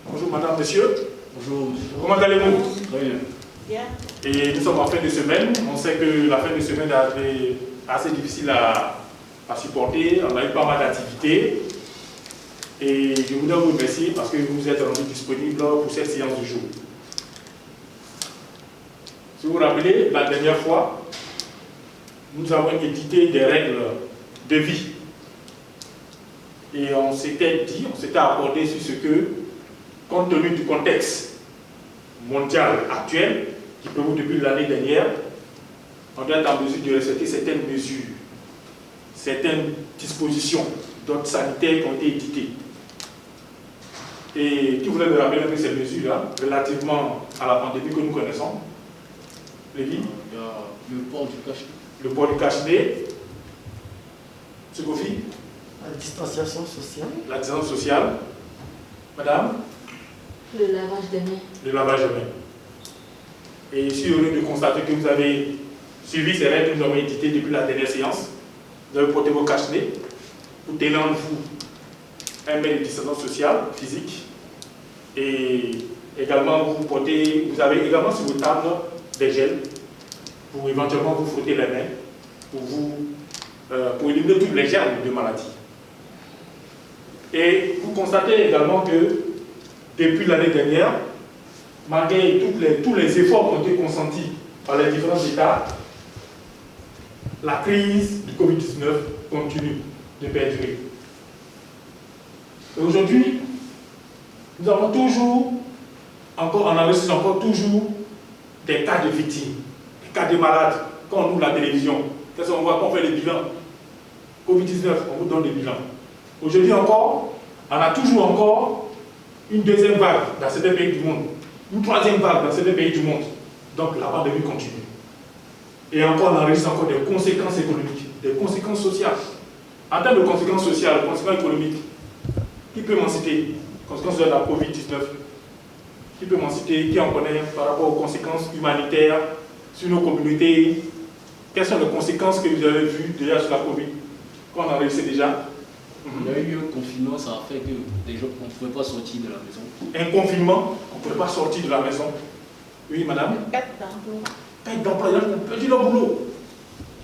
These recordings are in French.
Bonjour madame, monsieur. Bonjour. Comment allez-vous? Très bien. Bien. Et nous sommes en fin de semaine. On sait que la fin de semaine a été assez difficile à supporter. On a eu pas mal d'activités. Et je voudrais vous remercier parce que vous êtes rendu disponible pour cette séance du jour. Si vous vous rappelez, la dernière fois, nous avons édité des règles de vie. Et on s'était accordé sur ce que, compte tenu du contexte mondial actuel, qui prévaut depuis l'année dernière, on doit être en mesure de respecter certaines mesures, certaines dispositions d'ordre sanitaire qui ont été éditées. Et qui voulait me rappeler un peu ces mesures-là, relativement à la pandémie que nous connaissons? Lévi? Il y a le port du cache-nez. Le port du cache-nez. M. Kofi? La distanciation sociale. La distance sociale. Madame? Le lavage des mains. Le lavage des mains. Et je suis heureux de constater que vous avez suivi ces règles que nous avons éditées depuis la dernière séance. Vous avez porté vos cache-nez. Vous tenez en vous 1 mètre de distance sociale, physique. Et également, vous avez également sur vos tables des gels pour éventuellement vous frotter les mains, pour éliminer tous les germes de maladie. Et vous constatez également que depuis l'année dernière, malgré tous les efforts qui ont été consentis par les différents États, la crise du Covid-19 continue de perdurer. Et aujourd'hui, nous avons on enregistre encore toujours des cas de victimes, des cas de malades. Quand on ouvre la télévision, qu'est-ce qu'on voit? Quand on fait les bilans Covid-19, on vous donne des bilans. Aujourd'hui encore, on a toujours encore une deuxième vague dans certains pays du monde, une troisième vague dans certains pays du monde. Donc la pandémie continue. Et encore, on enregistre encore des conséquences économiques, des conséquences sociales. En termes de conséquences sociales, conséquences économiques, qui peut m'en citer? Conséquences de la Covid-19. Qui peut m'en citer? Qui en connaît par rapport aux conséquences humanitaires sur nos communautés? Quelles sont les conséquences que vous avez vues déjà sur la Covid? Qu'on enregistre déjà? Il y a eu un confinement, ça a fait que les gens ne pouvaient pas sortir de la maison. Un confinement, on ne pouvait pas sortir de la maison. Oui, madame? Perte d'emploi. Perte d'emploi, les gens ont perdu leur boulot.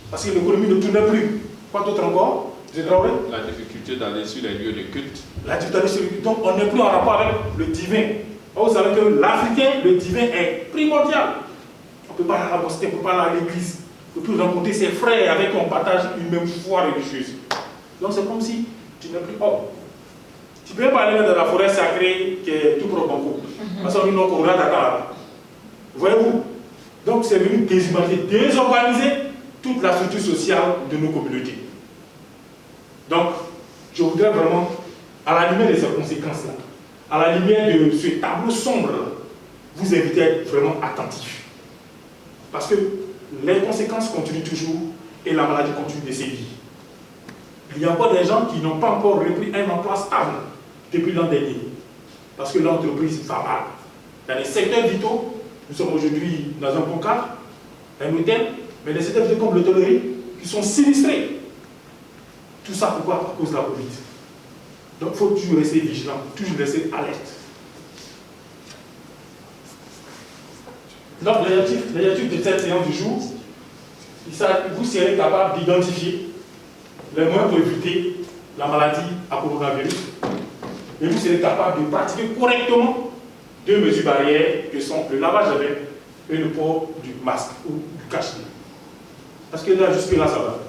Parce que l'économie ne tournait plus. Quoi d'autre encore? La difficulté d'aller sur les lieux de culte. La difficulté d'aller sur les lieux de culte. Donc on n'est plus en rapport avec le divin. Vous savez que l'Africain, le divin est primordial. On ne peut pas aller à la mosquée, on ne peut pas aller à l'église. On ne peut plus rencontrer ses frères avec qui on partage une même foi religieuse. Donc c'est comme si tu n'es plus homme. Tu ne peux pas aller dans la forêt sacrée qui est tout pro Banco. Parce qu'on dit non, Corona Dakar. Voyez-vous? Donc c'est venu désorganiser toute la structure sociale de nos communautés. Donc, je voudrais vraiment, à la lumière de ces conséquences-là, à la lumière de ce tableau sombre, vous inviter à être vraiment attentifs. Parce que les conséquences continuent toujours et la maladie continue de sévir. Il y a encore des gens qui n'ont pas encore repris un emploi stable depuis l'an dernier. Parce que l'entreprise va mal. Dans les secteurs vitaux, nous sommes aujourd'hui dans un bon cadre, un hôtel, mais les secteurs vitaux comme l'hôtellerie qui sont sinistrés. Tout ça pourquoi? À cause de la Covid. Donc il faut toujours rester vigilant, toujours rester alerte. Donc l'objectif de cette séance du jour, vous serez capable d'identifier les moyens pour éviter la maladie à coronavirus. Et vous serez capable de pratiquer correctement deux mesures barrières que sont le lavage des mains et le port du masque ou du cache-nez. Parce que là, jusque-là, ça va.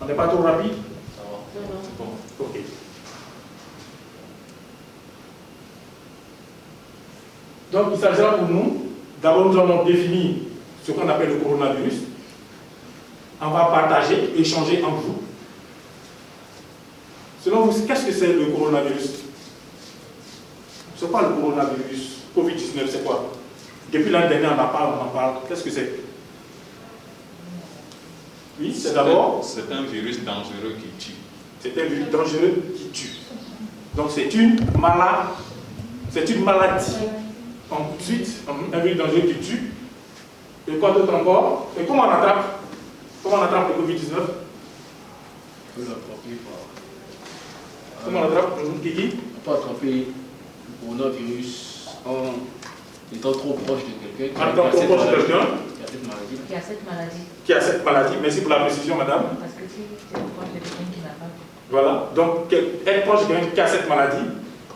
On n'est pas trop rapide? Ça va. C'est bon. Ok. Donc, il s'agira pour nous, d'abord nous allons définir ce qu'on appelle le coronavirus. On va partager, échanger entre vous. Selon vous, qu'est-ce que c'est le coronavirus? C'est quoi le coronavirus? Covid-19, c'est quoi? Depuis l'année dernière, on en parle. Qu'est-ce que c'est? Oui, c'est d'abord... C'est un virus dangereux qui tue. C'est un virus dangereux qui tue. Donc c'est une maladie. Ensuite, un virus dangereux qui tue. Et quoi d'autre encore? Et comment on attrape? Comment on attrape le Covid-19? On peut l'attraper par... Comment on attrape? Kiki? On peut attraper coronavirus en étant trop proche de quelqu'un En étant trop proche de quelqu'un qui a cette maladie. Qui a cette maladie. qui a cette maladie. Merci pour la précision, madame. Parce que si tu es proche de quelqu'un qui n'a pas. Voilà. Donc, être proche de quelqu'un qui a cette maladie.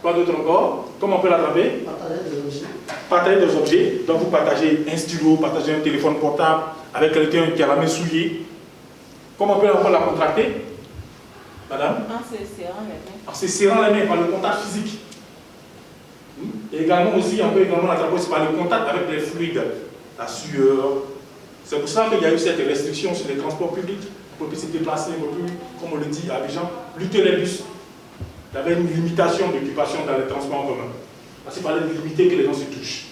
Quoi d'autre encore? Comment on peut l'attraper? Partager des objets. Partager des objets. Donc, vous partagez un stylo, partagez un téléphone portable avec quelqu'un qui a la main souillée. Comment on peut encore la contracter? Madame? En se serrant les mains. En se serrant les mains par le contact physique. Et également aussi, on peut également l'attraper aussi par le contact avec les fluides, la sueur. C'est pour ça qu'il y a eu cette restriction sur les transports publics, pour qu'ils se déplacent, comme on le dit à Abidjan, lutter les bus. Il y avait une limitation d'occupation dans les transports en commun. Parce qu'il fallait limiter que les gens se touchent.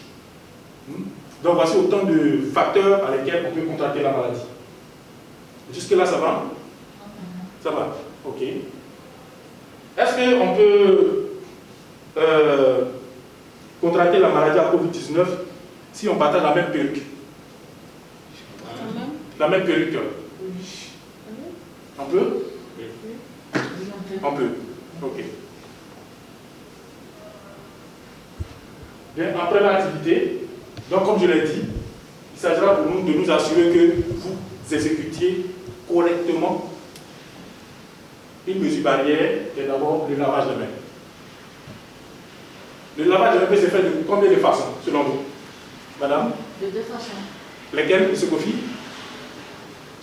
Donc voici autant de facteurs à lesquels on peut contracter la maladie. Jusque-là, ça va? Ça va? Ok. Est-ce qu'on peut contracter la maladie à Covid-19 si on partage la même perruque? La même perruque? On peut? On peut. Ok. Bien, après l'activité, donc comme je l'ai dit, il s'agira pour nous de nous assurer que vous exécutiez correctement une mesure barrière qui est d'abord le lavage de mains. Le lavage de mains peut se faire de combien de façons, selon vous? Madame? De deux façons. Lesquelles, M. Kofi?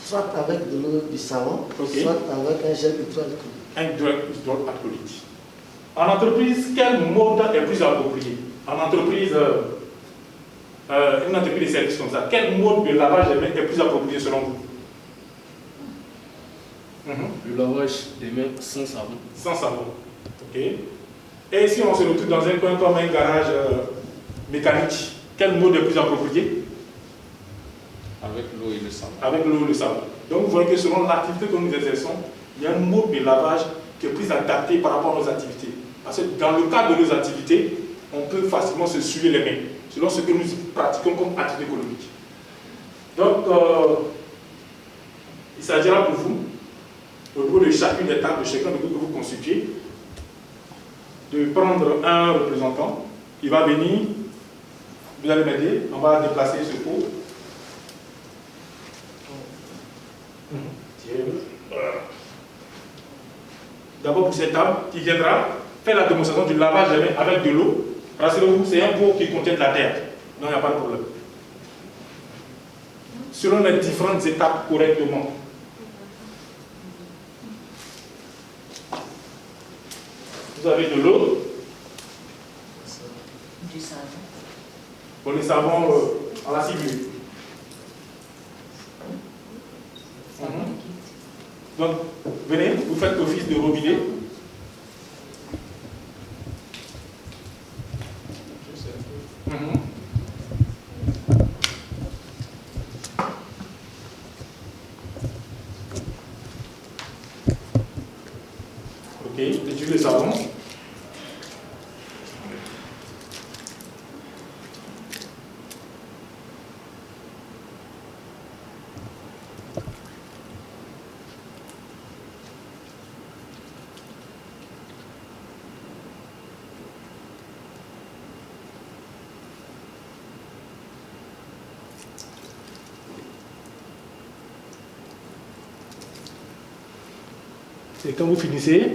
Soit avec de l'eau du savon, Okay. soit avec un gel hydroalcoolique. Un hydroalcoolique. En entreprise, quel mode est plus approprié? En entreprise, une entreprise de services comme ça, quel mode de lavage des mains est plus approprié selon vous? Le lavage des mains sans savon. Sans savon. Ok. Et si on se retrouve dans un coin comme un garage mécanique, quel mode est plus approprié? Avec l'eau et le savon. Avec l'eau et le savon. Donc vous voyez que selon l'activité que nous exerçons, il y a un mode de lavage qui est plus adapté par rapport à nos activités. Parce que dans le cadre de nos activités, on peut facilement se souiller les mains, selon ce que nous pratiquons comme activité économique. Donc, il s'agira pour vous, au niveau de chacune des tables, de chacun de vous que vous constituez, de prendre un représentant. Il va venir, vous allez m'aider, on va déplacer ce pot. D'abord pour cette table qui viendra faire la démonstration du lavage des mains avec de l'eau. Rassurez-vous, c'est un pot qui contient de la terre. Donc il n'y a pas de problème. Selon les différentes étapes correctement. Vous avez de l'eau. Du savon. Pour les savons en la cible. Donc, venez, vous faites office de robinet. Ok, étudiez le savon. Et quand vous finissez,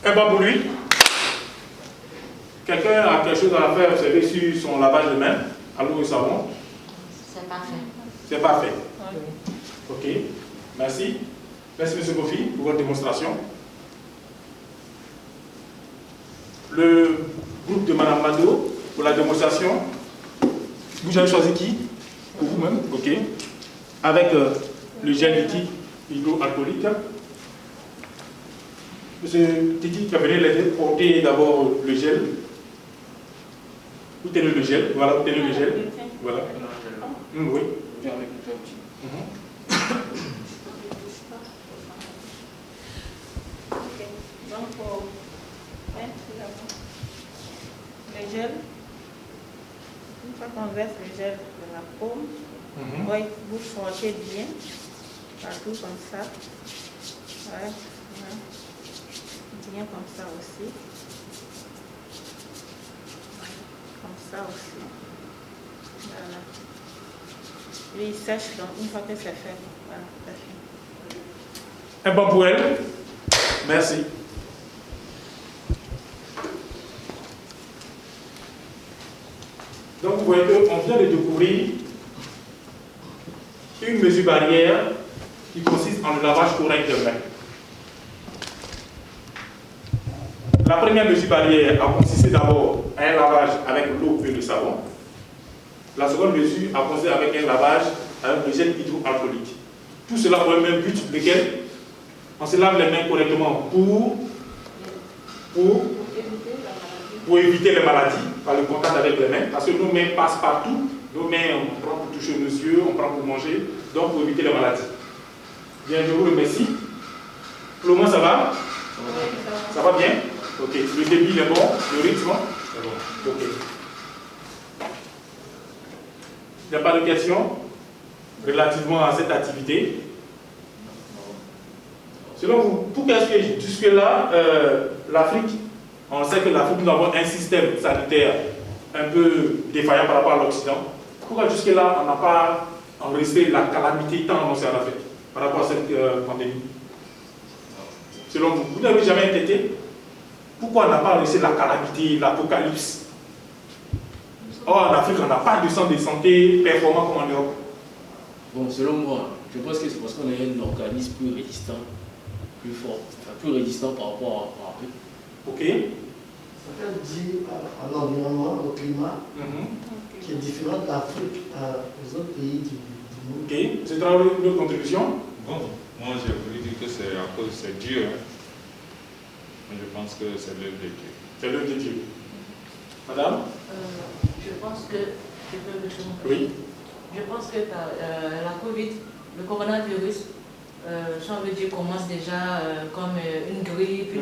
un bas pour lui. Quelqu'un a quelque chose à faire, vous savez, sur son lavage de main, à l'eau et savon. C'est parfait. C'est parfait. Ok, merci. Merci M. Kofi pour votre démonstration. Le groupe de Mme Mado pour la démonstration. Vous avez choisi qui? Pour vous-même? Ok. Avec le gel liquide hydroalcoolique. Monsieur Titi, qui a venu l'aider, porter d'abord le gel. Vous tenez le gel. Voilà, vous tenez le gel. Voilà. Oui. Viens avec le petit. Donc, pour mettre le gel, Une fois qu'on verse le gel de la paume, vous frottez bien, partout comme ça. Ouais, ouais. Bien comme ça aussi. Comme ça aussi. Voilà. Lui, il sèche, donc une fois que c'est fait, voilà, c'est fait. Un bon pour elle. Merci. Donc vous voyez qu'on vient de découvrir une mesure barrière qui consiste en le lavage correct des mains. La première mesure barrière a consisté d'abord à un lavage avec l'eau et le savon. La seconde mesure a consisté avec un lavage avec le gel hydroalcoolique. Tout cela pour le même but, lequel on se lave les mains correctement pour éviter les maladies par le contact avec les mains, parce que nos mains passent partout. Nos mains, on prend pour toucher nos yeux, on prend pour manger, donc pour éviter les maladies. Bien, je vous remercie. Pour le moment, ça va? Ça va bien? Ok. Le débit est bon? Le rythme? C'est bon. Ok. Il n'y a pas de questions relativement à cette activité? Selon vous, pourquoi est-ce que jusque-là, l'Afrique, on sait que l'Afrique, nous avons un système sanitaire un peu défaillant par rapport à l'Occident. Pourquoi jusque-là, on n'a pas enregistré la calamité tant annoncée en Afrique par rapport à cette pandémie? Selon vous, vous n'avez jamais inquiété? Pourquoi on n'a pas enregistré la calamité, l'apocalypse? Or, en Afrique, on n'a pas de centre de santé performant comme en Europe. Bon, selon moi, je pense que c'est parce qu'on a un organisme plus résistant, plus fort, enfin plus résistant par rapport à Afrique. Ok. Ça dit à l'environnement, au climat, qui est différent d'Afrique aux autres pays du monde. Ok. C'est une autre contribution? Bon, moi j'ai voulu dire que c'est à cause c'est Dieu. Hein. Mais je pense que c'est l'œuvre de Dieu. C'est l'œuvre de Dieu. Madame? Je pense que, je peux me tromper. Oui. Je pense que la Covid, le coronavirus, si on veut dire, commence déjà comme une grippe,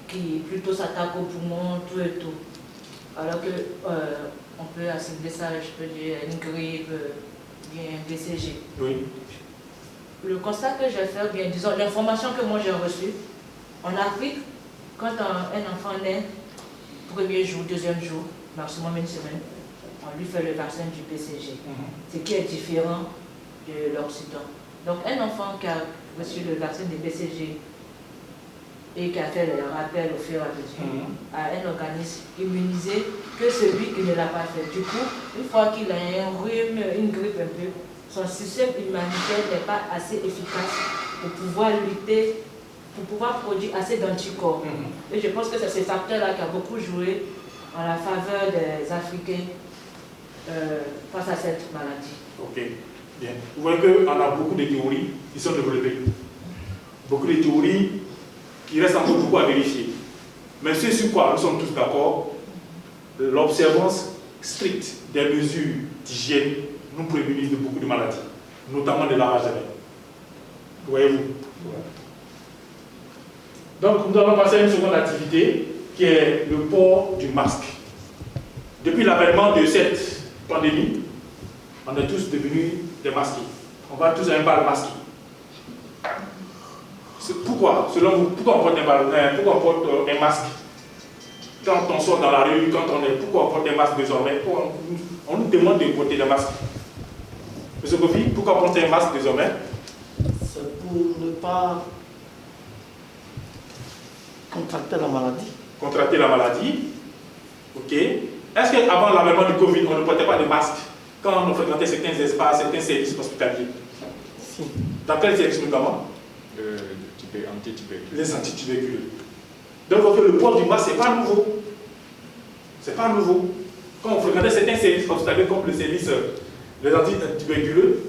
qui plutôt s'attaque aux poumons, tout et tout. Alors que on peut assimiler ça, je peux dire, une grippe, bien BCG. Oui. Le constat que je vais faire, bien disons, l'information que moi j'ai reçue, en Afrique, quand un enfant naît, premier jour, deuxième jour, maximum une semaine, on lui fait le vaccin du BCG, ce qui est différent de l'Occident. Donc un enfant qui a reçu le vaccin du BCG et qui a fait le rappel au fur et à mesure, a un organisme immunisé que celui qui ne l'a pas fait. Du coup, une fois qu'il a un rhume, une grippe un peu, son système immunitaire n'est pas assez efficace pour pouvoir lutter, pour pouvoir produire assez d'anticorps. Et je pense que c'est ce facteur-là qui a beaucoup joué en la faveur des Africains face à cette maladie. Ok, bien. Vous voyez qu'on a beaucoup de théories qui sont développées. Beaucoup de théories qui restent encore beaucoup à vérifier. Mais ce sur quoi nous sommes tous d'accord, l'observance stricte des mesures d'hygiène nous prémunit de beaucoup de maladies, notamment de lavage des mains. Voyez-vous? Donc, nous allons passer à une seconde activité qui est le port du masque. Depuis l'avènement de cette pandémie, on est tous devenus des masqués. On va tous à un bal masqué. Pourquoi, selon vous, pourquoi on porte un masque quand on sort dans la rue, pourquoi on porte un masque désormais? On nous demande de porter des masques. Monsieur Kofi, pourquoi porter un masque désormais? C'est pour ne pas contracter la maladie. Contracter la maladie. Ok. Est-ce qu'avant l'avènement du Covid, on ne portait pas de masque quand on fréquentait certains espaces, certains services hospitaliers? Si. Dans quel service notamment? Antituberculeux. Les antituberculeux. Donc le port du masque, ce n'est pas nouveau. C'est pas nouveau. Quand on fréquentait certains services hospitaliers comme le service des antituberculeux,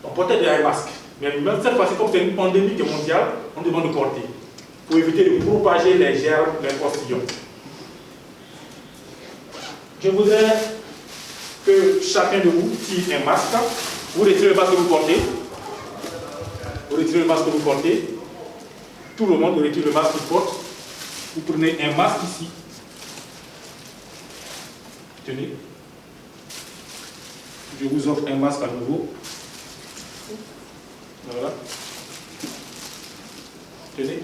on portait des masques. Mais même cette fois-ci, comme c'est une pandémie qui est mondiale, on demande de porter pour éviter de propager les germes, les postillons. Je voudrais que chacun de vous tire un masque. Vous retirez le masque que vous portez. Vous retirez le masque que vous portez. Tout le monde retire le masque qu'il porte. Vous prenez un masque ici. Tenez. Je vous offre un masque à nouveau. Voilà. Tenez.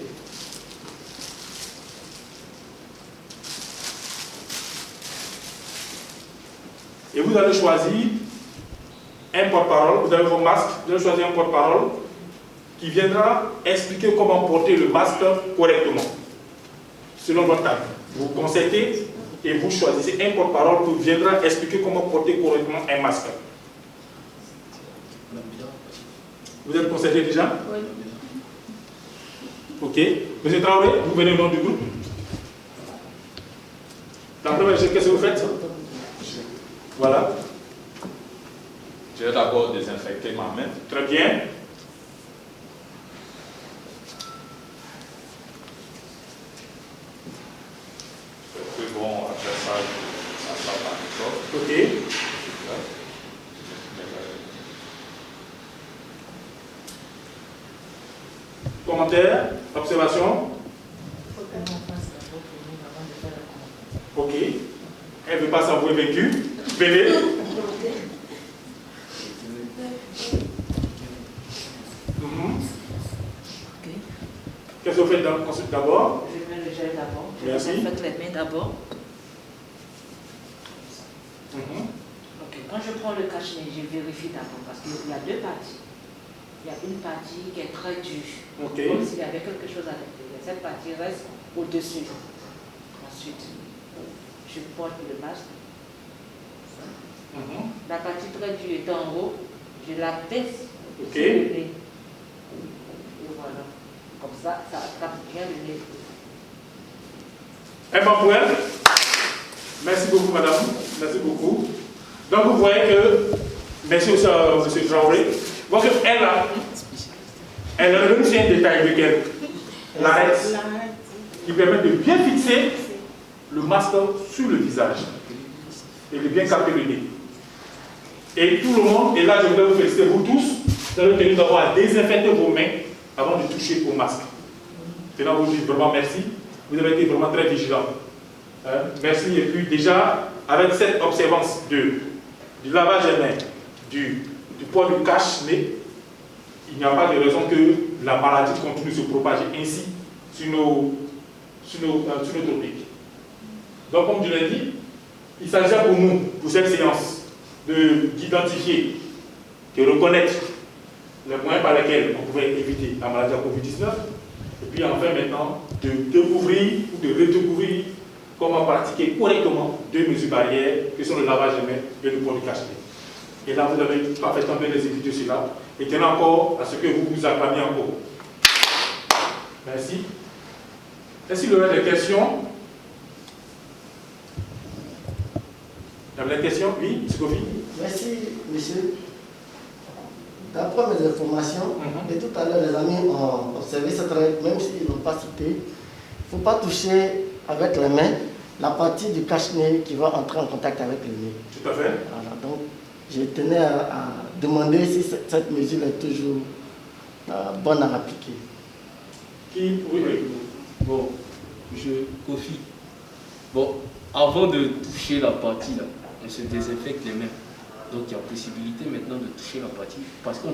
Et vous allez choisir un porte-parole, vous avez vos masques, vous allez choisir un porte-parole qui viendra expliquer comment porter le masque correctement, selon votre âge. Vous concertez et vous choisissez un porte-parole qui viendra expliquer comment porter correctement un masque. Vous êtes concerté déjà? Oui. Ok. Monsieur Traoré, vous venez au nom du groupe. La première chose, qu'est-ce que vous faites? Voilà. Je vais d'abord désinfecter ma main. Très bien. Puis bon, après ça, ça va par le corps. Ok. Commentaires, observations? Ok. Elle ne veut pas s'avouer vaincue. Venez. Qu'est-ce que vous faites d'abord? Je mets le gel d'abord. Merci. Je fais les mains d'abord. Ok. Quand je prends le cache-nez, je vérifie d'abord parce qu'il y a deux parties. Il y a une partie qui est très dure, comme s'il y avait quelque chose à l'intérieur. Cette partie reste au-dessus. Ensuite, je porte le masque. La partie très dure est en haut, je la baisse sur le nez. Et voilà. Comme ça, ça attrape bien le nez. Merci beaucoup, madame. Merci beaucoup. Donc, vous voyez que, merci aussi à M. Traoré, vous voyez elle a revenu sur un détail lequel l'arête qui permet de bien fixer le masque sur le visage et de bien capter le nez. Et tout le monde, et là je voudrais vous féliciter, vous tous, vous avez tenu d'abord à désinfecter vos mains avant de toucher au masque. Maintenant, vous dites vraiment merci, vous avez été vraiment très vigilants. Merci, et puis déjà, avec cette observance du lavage des mains, du port du cache-nez, il n'y a pas de raison que la maladie continue de se propager ainsi sur nos tropiques. Donc, comme je l'ai dit, il s'agit pour nous, pour cette séance, d'identifier, de reconnaître les moyens par lesquels on pouvait éviter la maladie à Covid-19, et puis enfin maintenant, de découvrir ou de redécouvrir comment pratiquer correctement deux mesures barrières, que sont le lavage des mains et le port du cache-nez. Et là, vous avez parfaitement bien exécuté cela. Et tenez encore à ce que vous vous acclamiez encore. Merci. Est-ce qu'il y aurait des questions? Il y avait des questions? Oui, M. Kofi. Merci, monsieur. D'après mes informations, et tout à l'heure, les amis ont observé cette règle, même s'ils n'ont pas cité. Il ne faut pas toucher avec les mains la partie du cache-nez qui va entrer en contact avec le nez. Tout à fait. Voilà, donc, je tenais à demander si cette mesure est toujours bonne à appliquer. Qui? Oui. Bon, M. Kofi. Bon, avant de toucher la partie là, on se désinfecte les mains. Donc il y a possibilité maintenant de toucher la partie parce que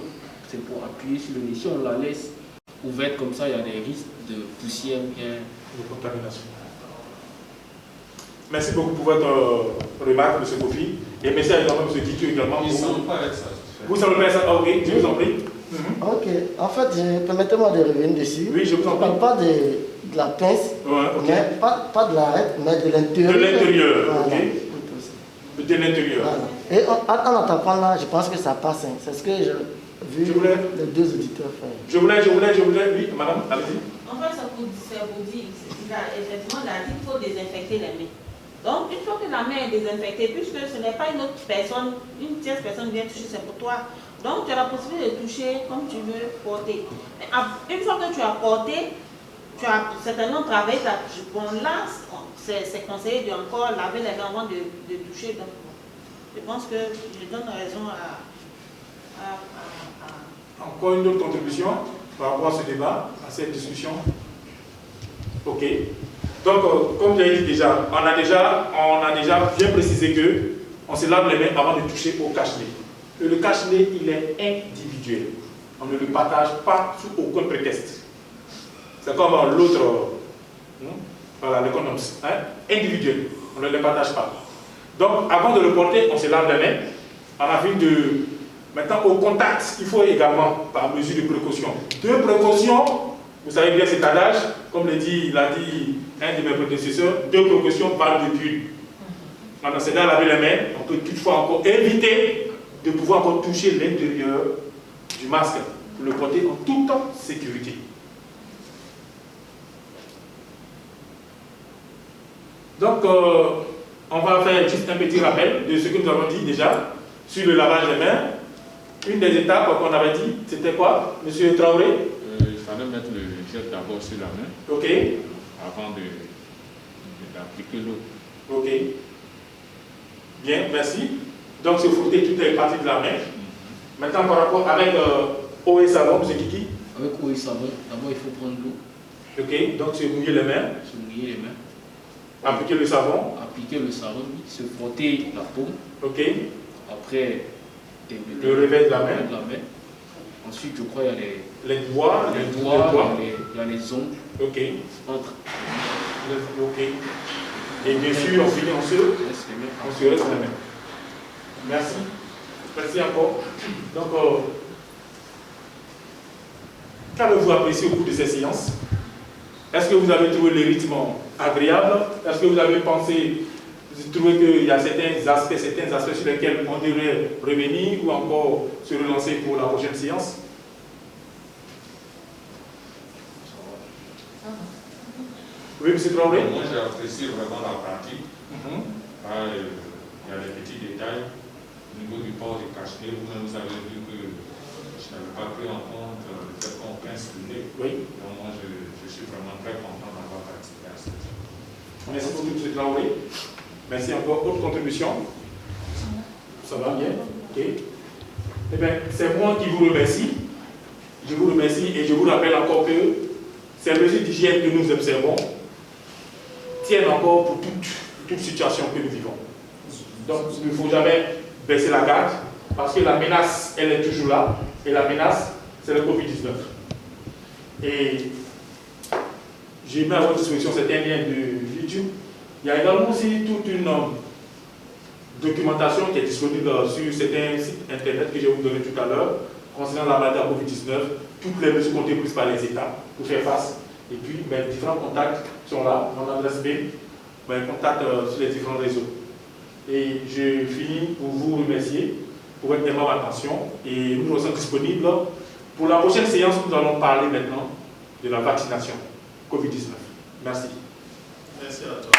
c'est pour appuyer sur le nez. Si on la laisse ouverte comme ça, il y a des risques de poussière ou bien de contamination. Merci beaucoup pour votre remarque, M. Kofi. Et merci également M. Ditu également. Ils ne semblent pas avec ça. Vous ne semblez pas avec ça? Ok, je vous en prie. Ok, en fait, permettez-moi de revenir dessus. Oui, je vous en prie. Je ne parle pas de la pince, mais pas de l'arête, mais de l'intérieur. De l'intérieur, voilà. Ok. De l'intérieur. Voilà. Et en attendant là, je pense que ça passe. Hein. C'est ce que j'ai vu les deux auditeurs faire. Je voulais, oui, madame, allez-y. En fait, ça vous dit, effectivement, il faut désinfecter les mains. Donc, une fois que la main est désinfectée, puisque ce n'est pas une autre personne, une tierce personne vient toucher, c'est pour toi. Donc, tu as la possibilité de toucher comme tu veux porter. Mais une fois que tu as porté, tu as certainement travaillé ta bouche. Bon, là, c'est conseillé de encore laver les mains avant de toucher. Donc, je pense que je donne raison à Encore une autre contribution par rapport à ce débat, à cette discussion. Ok. Donc, comme j'ai dit déjà, on a déjà bien précisé que on se lave les mains avant de toucher au cache-nez. Et le cache-nez, il est individuel. On ne le partage pas sous aucun prétexte. C'est comme l'autre, voilà, le condoms, individuel. On ne le partage pas. Donc, avant de le porter, on se lave les mains. En avis de... Maintenant, au contact, il faut également, par mesure de précaution, 2 précautions. Vous savez bien cet adage, comme l'a dit un de mes prédécesseurs, 2 précautions valent de plus. Quand on s'est lavé les mains, on peut toutefois encore éviter de pouvoir encore toucher l'intérieur du masque pour le porter en toute sécurité. Donc, on va faire juste un petit rappel de ce que nous avons dit déjà sur le lavage des mains. Une des étapes qu'on avait dit, c'était quoi, M. Traoré? Il fallait mettre le gel d'abord sur la main. Ok. Avant d'appliquer l'eau. Ok. Bien, merci. Donc, c'est frotter toutes les parties de la main. Maintenant, par rapport avec eau et savon, M. Kiki? Avec eau et savon, d'abord il faut prendre l'eau. Ok, donc se mouiller les mains. Se mouiller les mains. Appliquer le savon. Appliquer le savon, se frotter la paume. Ok. Après, le réveil de la main. Ensuite, je crois qu'il y a les doigts, il y a les ongles. Ok. Entre. Ok. Et bien sûr, on finit, on se reste les mains. Merci. Merci encore. Donc, qu'avez-vous apprécié au cours de ces séances? Est-ce que vous avez trouvé le rythme agréable? Est-ce que vous avez pensé, vous trouvez qu'il y a certains aspects sur lesquels on devrait revenir ou encore se relancer pour la prochaine séance? Oui, M. Traoré? Moi, j'ai apprécié vraiment la pratique. Il y a les petits détails. Au niveau du port du cache-nez, vous avez vu que je n'avais pas pris en compte le fait qu'on pince le nez. Oui. Donc, moi, je suis vraiment très content d'avoir participé à ça. Merci beaucoup, M. Traoré. Merci encore. Autre contribution? Ça va bien? Ok. Eh bien, c'est moi qui vous remercie. Je vous remercie et je vous rappelle encore que ces mesures d'hygiène que nous observons tiennent encore pour toute situation que nous vivons. Donc, il ne faut jamais baisser la garde parce que la menace, elle est toujours là. Et la menace, c'est le Covid-19. Et j'ai mis à votre disposition certains liens de YouTube. Il y a également aussi toute une documentation qui est disponible sur certains sites internet que je vais vous donner tout à l'heure concernant la maladie à Covid-19, toutes les mesures qui ont été prises par les États pour faire face. Et puis, différents contacts sont là, mon adresse mail, contact sur les différents réseaux. Et je finis pour vous remercier pour votre aimable attention et nous sommes disponibles pour la prochaine séance. Nous allons parler maintenant de la vaccination Covid-19. Merci. Merci à toi.